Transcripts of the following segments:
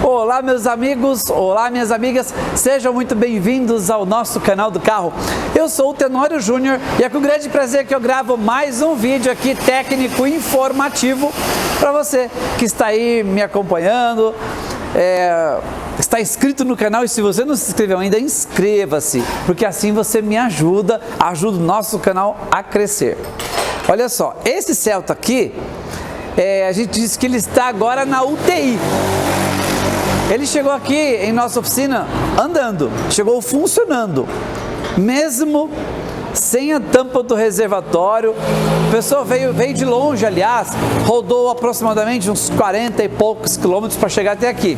Olá meus amigos, olá minhas amigas, sejam muito bem-vindos ao nosso canal do carro. Eu sou o Tenório Júnior e é com grande prazer que eu gravo mais um vídeo aqui técnico informativo para você que está aí me acompanhando, está inscrito no canal, e se você não se inscreveu ainda, inscreva-se, porque assim você me ajuda o nosso canal a crescer. Olha só, esse Celta aqui, a gente disse que ele está agora na UTI. Ele chegou aqui em nossa oficina andando, chegou funcionando, mesmo sem a tampa do reservatório. A pessoa veio de longe, aliás, rodou aproximadamente uns 40 e poucos quilômetros para chegar até aqui.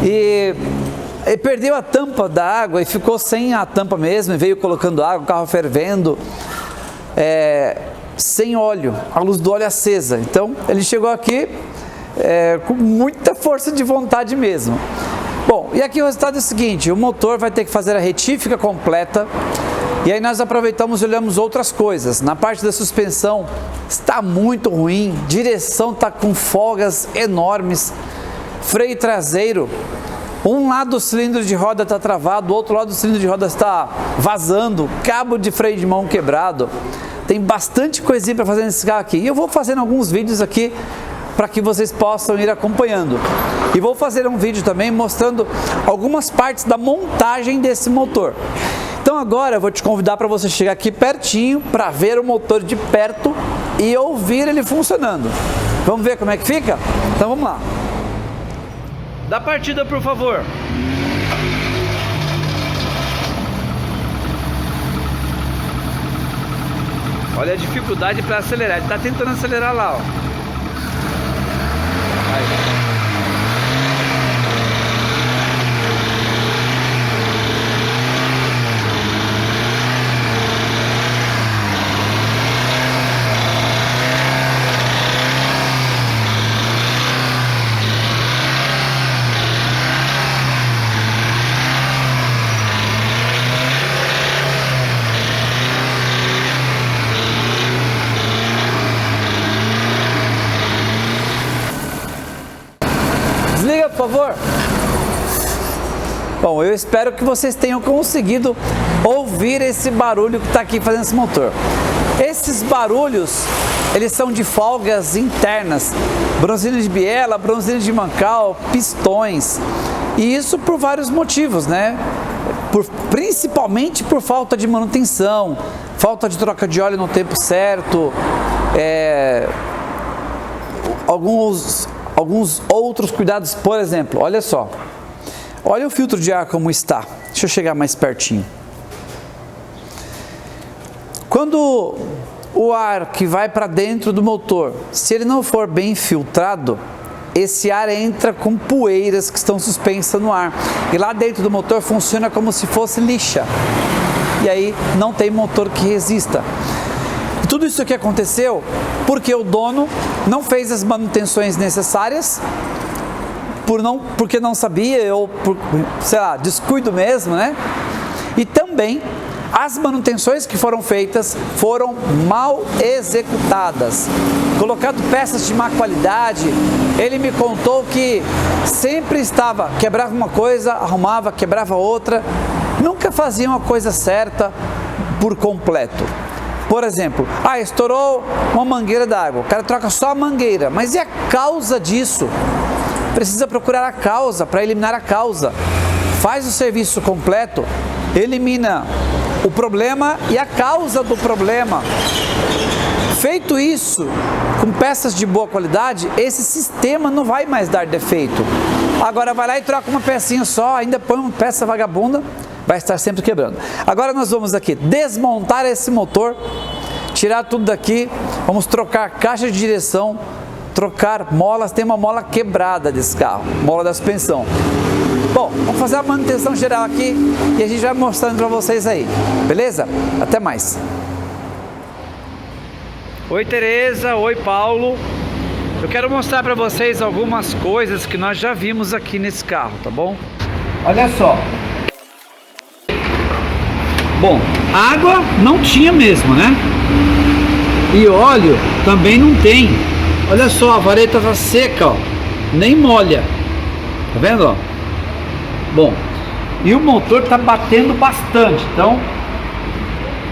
E perdeu a tampa da água e ficou sem a tampa mesmo, e veio colocando água, o carro fervendo, sem óleo, a luz do óleo acesa. Então ele chegou aqui com muita força de vontade mesmo. Bom, e aqui o resultado é o seguinte: o motor vai ter que fazer a retífica completa, e aí nós aproveitamos e olhamos outras coisas. Na parte da suspensão está muito ruim, direção está com folgas enormes, freio traseiro, um lado do cilindro de roda está travado, o outro lado do cilindro de roda está vazando, cabo de freio de mão quebrado. Tem bastante coisinha para fazer nesse carro aqui, e eu vou fazendo alguns vídeos aqui para que vocês possam ir acompanhando. E vou fazer um vídeo também mostrando algumas partes da montagem desse motor. Então agora eu vou te convidar para você chegar aqui pertinho para ver o motor de perto e ouvir ele funcionando. Vamos ver como é que fica? Então vamos lá. Dá partida, por favor. Olha a dificuldade para acelerar. Ele está tentando acelerar lá, ó. Desliga, por favor. Bom, eu espero que vocês tenham conseguido ouvir esse barulho que está aqui fazendo esse motor. Esses barulhos, eles são de folgas internas, bronzina de biela, bronzina de mancal, pistões, e isso por vários motivos, né? Principalmente por falta de manutenção, falta de troca de óleo no tempo certo, alguns outros cuidados. Por exemplo, olha só, olha o filtro de ar como está. Deixa eu chegar mais pertinho. Quando o ar que vai para dentro do motor, se ele não for bem filtrado, esse ar entra com poeiras que estão suspensas no ar, e lá dentro do motor funciona como se fosse lixa, e aí não tem motor que resista. Tudo isso aqui aconteceu porque o dono não fez as manutenções necessárias, porque não sabia, ou por, sei lá, descuido mesmo, né? E também as manutenções que foram feitas foram mal executadas, colocando peças de má qualidade. Ele me contou que sempre quebrava uma coisa, arrumava, quebrava outra, nunca fazia uma coisa certa por completo. Por exemplo, estourou uma mangueira d'água, o cara troca só a mangueira, mas e a causa disso? Precisa procurar a causa, para eliminar a causa. Faz o serviço completo, elimina o problema e a causa do problema. Feito isso, com peças de boa qualidade, esse sistema não vai mais dar defeito. Agora vai lá e troca uma pecinha só, ainda põe uma peça vagabunda, vai estar sempre quebrando. Agora nós vamos aqui desmontar esse motor, tirar tudo daqui, vamos trocar caixa de direção, trocar molas. Tem uma mola quebrada desse carro, mola da suspensão. Bom, vamos fazer a manutenção geral aqui e a gente vai mostrando para vocês aí, beleza? Até mais. Oi Tereza, oi Paulo. Eu quero mostrar para vocês algumas coisas que nós já vimos aqui nesse carro, tá bom? Olha só. Bom, água não tinha mesmo, né? E óleo também não tem. Olha só, a vareta tá seca, ó. Nem molha. Tá vendo, ó? Bom, e o motor tá batendo bastante, então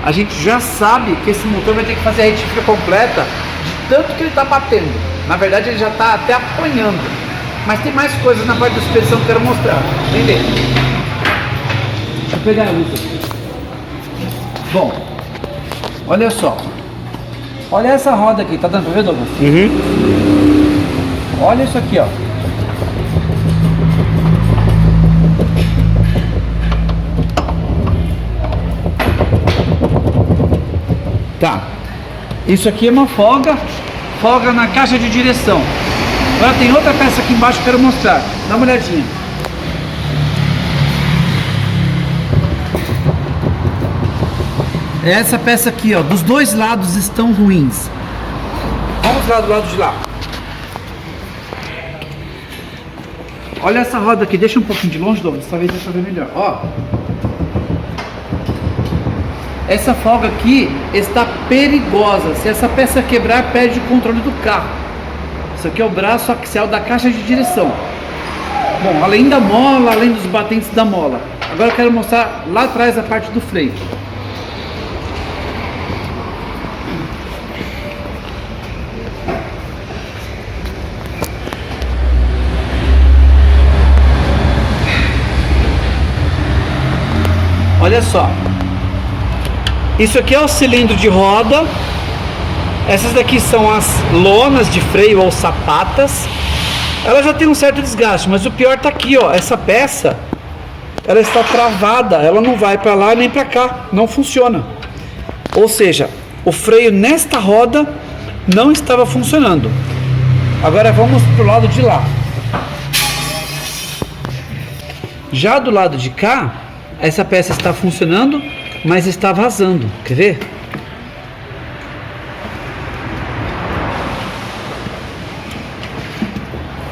a gente já sabe que esse motor vai ter que fazer a retífica completa de tanto que ele tá batendo. Na verdade ele já tá até apanhando, mas tem mais coisas na parte da suspensão que eu quero mostrar. Vem ver. Deixa eu pegar a luz aqui. Bom, olha só. Olha essa roda aqui, tá dando pra ver, Douglas? Olha isso aqui, ó. Tá. Isso aqui é uma folga na caixa de direção. Agora tem outra peça aqui embaixo que eu quero mostrar. Dá uma olhadinha. Essa peça aqui, ó, dos dois lados estão ruins. Vamos lá do lado de lá. Olha essa roda aqui, deixa um pouquinho de longe, Douglas, talvez você ver melhor. Ó. Essa folga aqui está perigosa. Se essa peça quebrar, perde o controle do carro. Isso aqui é o braço axial da caixa de direção. Bom, além da mola, além dos batentes da mola. Agora eu quero mostrar lá atrás a parte do freio. Olha só. Isso aqui é o cilindro de roda. Essas daqui são as lonas de freio ou sapatas. Ela já tem um certo desgaste, mas o pior tá aqui, ó. Essa peça, ela está travada. Ela não vai para lá nem para cá. Não funciona. Ou seja, o freio nesta roda não estava funcionando. Agora vamos pro lado de lá. Já do lado de cá, essa peça está funcionando, mas está vazando. Quer ver?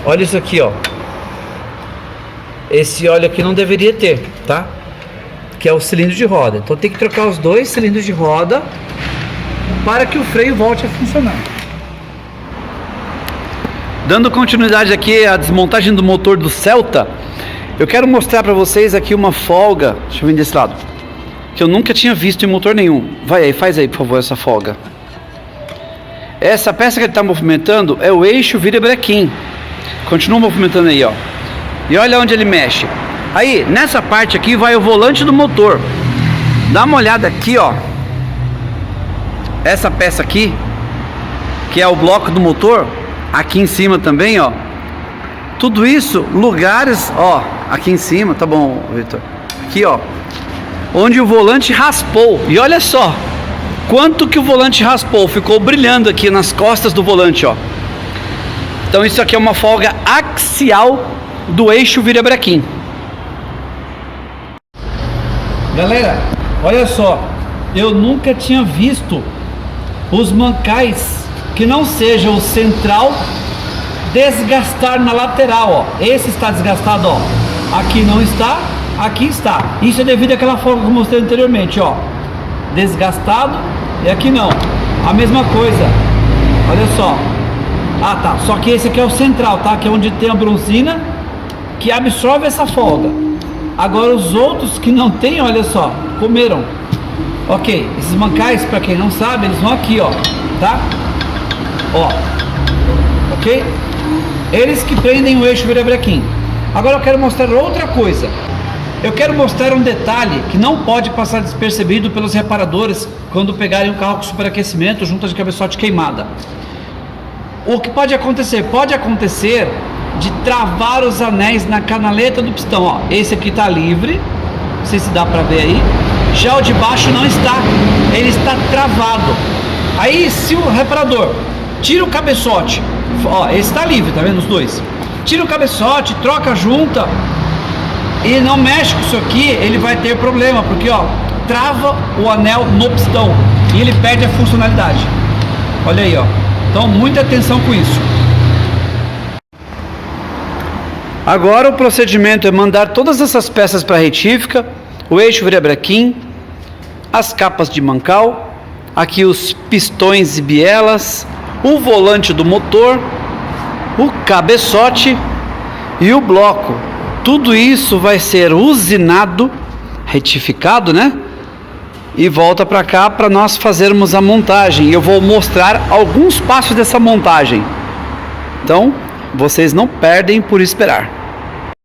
Olha isso aqui, ó. Esse óleo aqui não deveria ter, tá? Que é o cilindro de roda. Então tem que trocar os dois cilindros de roda para que o freio volte a funcionar. Dando continuidade aqui à desmontagem do motor do Celta, eu quero mostrar para vocês aqui uma folga. Deixa eu vir desse lado. Que eu nunca tinha visto em motor nenhum. Vai aí, faz aí, por favor, essa folga. Essa peça que ele está movimentando é o eixo virabrequim. Continua movimentando aí, ó. E olha onde ele mexe. Aí, nessa parte aqui vai o volante do motor. Dá uma olhada aqui, ó. Essa peça aqui, que é o bloco do motor, aqui em cima também, ó. Tudo isso, lugares, ó, aqui em cima, tá bom, Vitor? Aqui, ó, onde o volante raspou. E olha só, quanto que o volante raspou. Ficou brilhando aqui nas costas do volante, ó. Então isso aqui é uma folga axial do eixo virabrequim. Galera, olha só, eu nunca tinha visto os mancais que não seja o central desgastar na lateral, ó. Esse está desgastado, ó. Aqui não está, aqui está. Isso é devido àquela folga que eu mostrei anteriormente, ó. Desgastado e aqui não. A mesma coisa. Olha só. Ah, tá. Só que esse aqui é o central, tá? Que é onde tem a bronzina que absorve essa folga. Agora os outros que não tem, olha só, comeram. Ok, esses mancais, para quem não sabe, eles vão aqui, ó, tá? Ó, ok? Eles que prendem o eixo virabrequim. Agora eu quero mostrar outra coisa. Eu quero mostrar um detalhe que não pode passar despercebido pelos reparadores quando pegarem um carro com superaquecimento, junta de cabeçote queimada. O que pode acontecer? Pode acontecer de travar os anéis na canaleta do pistão, ó. Esse aqui está livre, não sei se dá para ver aí. Já o de baixo não está, ele está travado. Aí se o reparador tira o cabeçote, ó, esse está livre, tá vendo os dois? Tira o cabeçote, troca a junta e não mexe com isso aqui, ele vai ter problema, porque ó, trava o anel no pistão e ele perde a funcionalidade. Olha aí, ó. Então muita atenção com isso. Agora o procedimento é mandar todas essas peças para a retífica, o eixo virabrequim, as capas de mancal, aqui os pistões e bielas, o volante do motor, o cabeçote e o bloco. Tudo isso vai ser usinado, retificado, né? E volta para cá para nós fazermos a montagem. Eu vou mostrar alguns passos dessa montagem. Então, vocês não perdem por esperar.